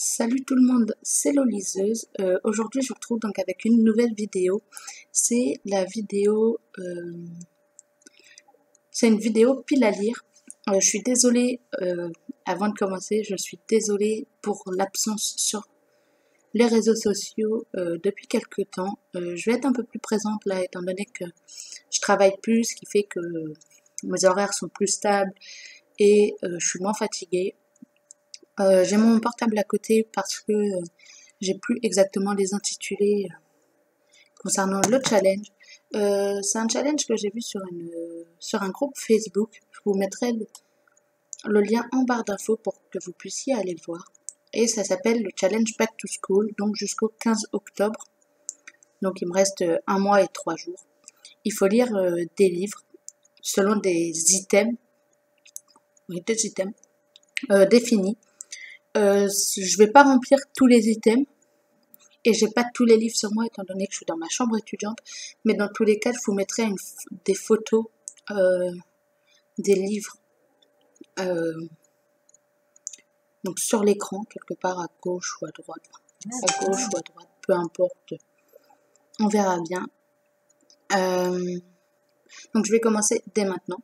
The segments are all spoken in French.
Salut tout le monde, c'est Loliseuse. Aujourd'hui, je vous retrouve donc avec une nouvelle vidéo. C'est la vidéo, c'est une vidéo pile à lire. Je suis désolée, avant de commencer, je suis désolée pour l'absence sur les réseaux sociaux depuis quelques temps. Je vais être un peu plus présente là, étant donné que je travaille plus, ce qui fait que mes horaires sont plus stables et je suis moins fatiguée. J'ai mon portable à côté parce que j'ai plus exactement les intitulés concernant le challenge. C'est un challenge que j'ai vu sur un groupe Facebook. Je vous mettrai le lien en barre d'infos pour que vous puissiez aller le voir. Et ça s'appelle le challenge Back to School, donc jusqu'au 15 octobre. Donc il me reste 1 mois et 3 jours. Il faut lire des livres selon des items, oui, des items définis. Je vais pas remplir tous les items et j'ai pas tous les livres sur moi étant donné que je suis dans ma chambre étudiante, mais dans tous les cas, je vous mettrai des photos des livres donc sur l'écran, quelque part à gauche ou à droite, peu importe, on verra bien. Donc je vais commencer dès maintenant.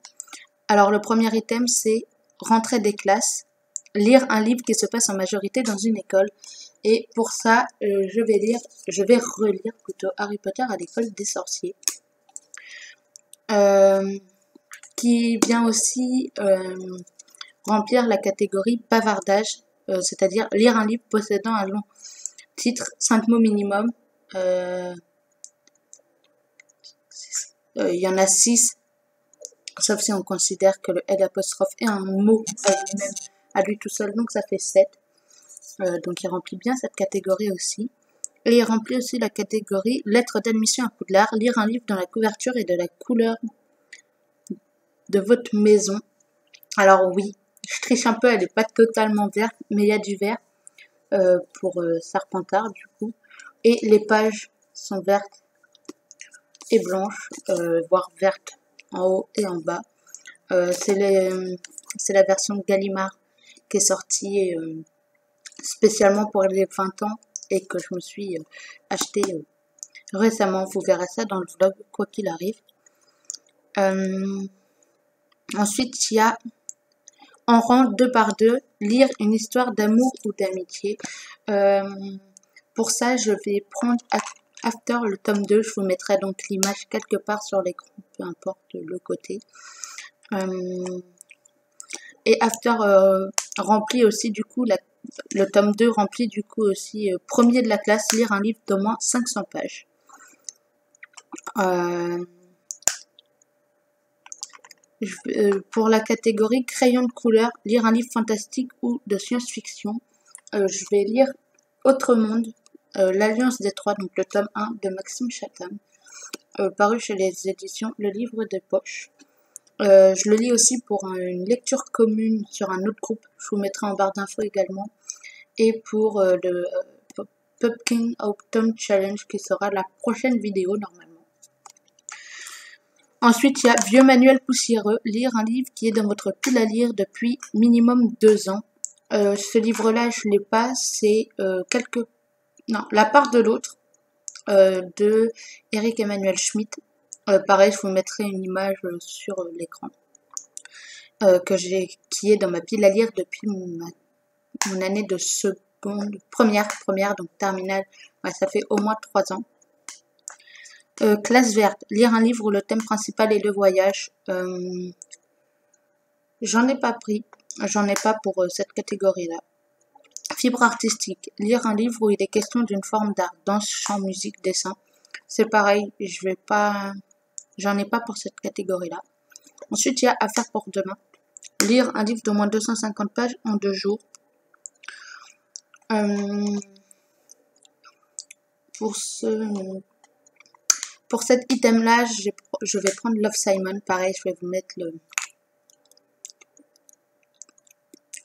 Alors le premier item, c'est rentrée des classes, lire un livre qui se passe en majorité dans une école. Et pour ça, je vais relire plutôt Harry Potter à l'école des sorciers. Qui vient aussi remplir la catégorie bavardage, c'est-à-dire lire un livre possédant un long titre, 5 mots minimum. Il y en a 6, sauf si on considère que le L' est un mot à lui tout seul, donc ça fait 7. Donc il remplit bien cette catégorie aussi. Et il remplit aussi la catégorie lettre d'admission à Poudlard, lire un livre dans la couverture et de la couleur de votre maison. Alors oui, je triche un peu, elle n'est pas totalement verte, mais il y a du vert pour Serpentard du coup. Et les pages sont vertes et blanches, voire vertes en haut et en bas. C'est la version Gallimard qui est sortie spécialement pour les 20 ans et que je me suis acheté récemment. Vous verrez ça dans le vlog, quoi qu'il arrive. Ensuite, il y a en rang 2 par 2, lire une histoire d'amour ou d'amitié. Pour ça, je vais prendre After, le tome 2. Je vous mettrai donc l'image quelque part sur l'écran, peu importe le côté. Et After remplit aussi du coup le tome 2 remplit du coup aussi premier de la classe, lire un livre d'au moins 500 pages. Pour la catégorie crayon de couleur, lire un livre fantastique ou de science-fiction, je vais lire Autre Monde, l'Alliance des Trois, donc le tome 1 de Maxime Chatham, paru chez les éditions Le Livre des Poches. Je le lis aussi pour une lecture commune sur un autre groupe, je vous mettrai en barre d'infos également, et pour le Pumpkin Autumn Challenge qui sera la prochaine vidéo normalement. Ensuite, il y a Vieux manuel poussiéreux, lire un livre qui est dans votre pile à lire depuis minimum 2 ans. Ce livre-là, je l'ai pas, c'est La part de l'autre de Eric Emmanuel Schmitt. Pareil, je vous mettrai une image sur l'écran qui est dans ma pile à lire depuis mon année de première, donc terminale. Ouais, ça fait au moins 3 ans. Classe verte, lire un livre où le thème principal est le voyage. J'en ai pas pour cette catégorie-là. Fibre artistique, lire un livre où il est question d'une forme d'art, danse, chant, musique, dessin. C'est pareil, j'en ai pas pour cette catégorie-là. Ensuite, il y a Affaires pour demain, lire un livre d'au moins 250 pages en 2 jours. Pour cet item-là, je vais prendre Love Simon. Pareil, je vais vous mettre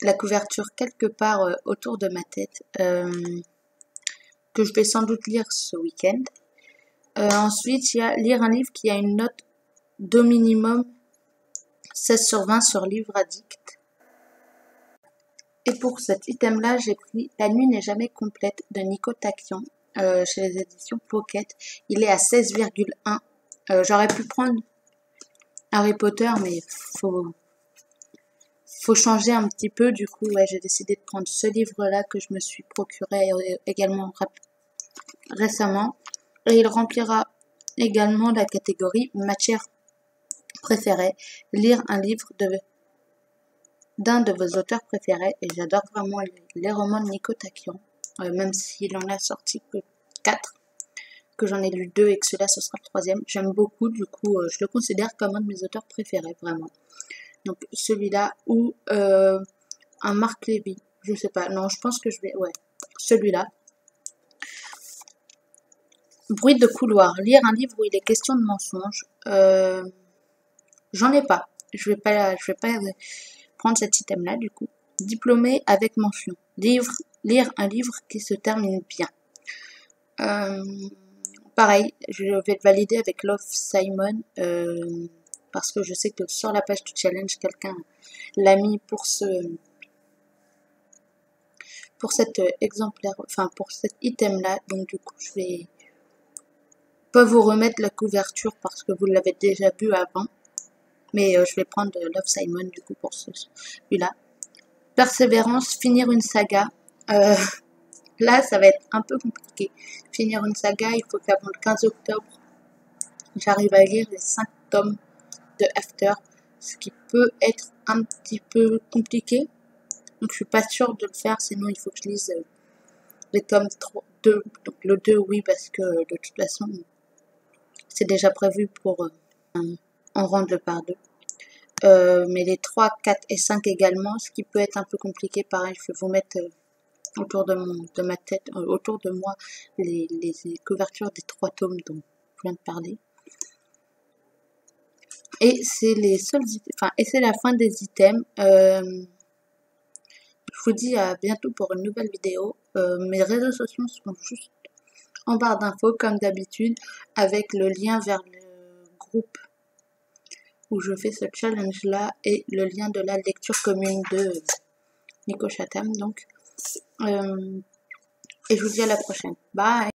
la couverture quelque part autour de ma tête, que je vais sans doute lire ce week-end. Ensuite, il y a lire un livre qui a une note d'au minimum 16/20 sur Livre Addict. Et pour cet item-là, j'ai pris La nuit n'est jamais complète de Nico Taquian chez les éditions Pocket. Il est à 16,1. J'aurais pu prendre Harry Potter, mais faut changer un petit peu. Du coup, ouais, j'ai décidé de prendre ce livre-là que je me suis procuré également récemment. Et il remplira également la catégorie matière préférée. Lire un livre d'un de vos auteurs préférés. Et j'adore vraiment les romans de Nico Taquian. Même s'il en a sorti que 4. Que j'en ai lu 2 et que celui-là, ce sera le 3e. J'aime beaucoup, du coup, je le considère comme un de mes auteurs préférés, vraiment. Donc, celui-là ou un Marc Lévy. Je sais pas. Non, je pense que je vais... Ouais, celui-là. Bruit de couloir. Lire un livre où il est question de mensonges. J'en ai pas. Je vais pas prendre cet item-là, du coup. Diplômé avec mention. Lire un livre qui se termine bien. Pareil, je vais le valider avec Love Simon parce que je sais que sur la page du challenge, quelqu'un l'a mis pour cet exemplaire, enfin pour cet item-là. Donc du coup, je vais pas vous remettre la couverture parce que vous l'avez déjà vu avant. Mais je vais prendre Love Simon du coup pour celui-là. Persévérance, finir une saga. Là, ça va être un peu compliqué. Finir une saga, il faut qu'avant le 15 octobre, j'arrive à lire les 5 tomes de After, ce qui peut être un petit peu compliqué. Donc, je suis pas sûre de le faire, sinon il faut que je lise les tomes 2. Donc, le 2, oui, parce que de toute façon, c'est déjà prévu pour en rendre le par 2. Mais les 3, 4 et 5 également, ce qui peut être un peu compliqué. Pareil, je vais vous mettre autour de ma tête, autour de moi, les couvertures des 3 tomes dont je viens de parler. Et c'est les seuls, et c'est la fin des items. Je vous dis à bientôt pour une nouvelle vidéo. Mes réseaux sociaux sont juste en barre d'infos comme d'habitude, avec le lien vers le groupe où je fais ce challenge là et le lien de la lecture commune de Nico Chatham. Donc, et je vous dis à la prochaine. Bye!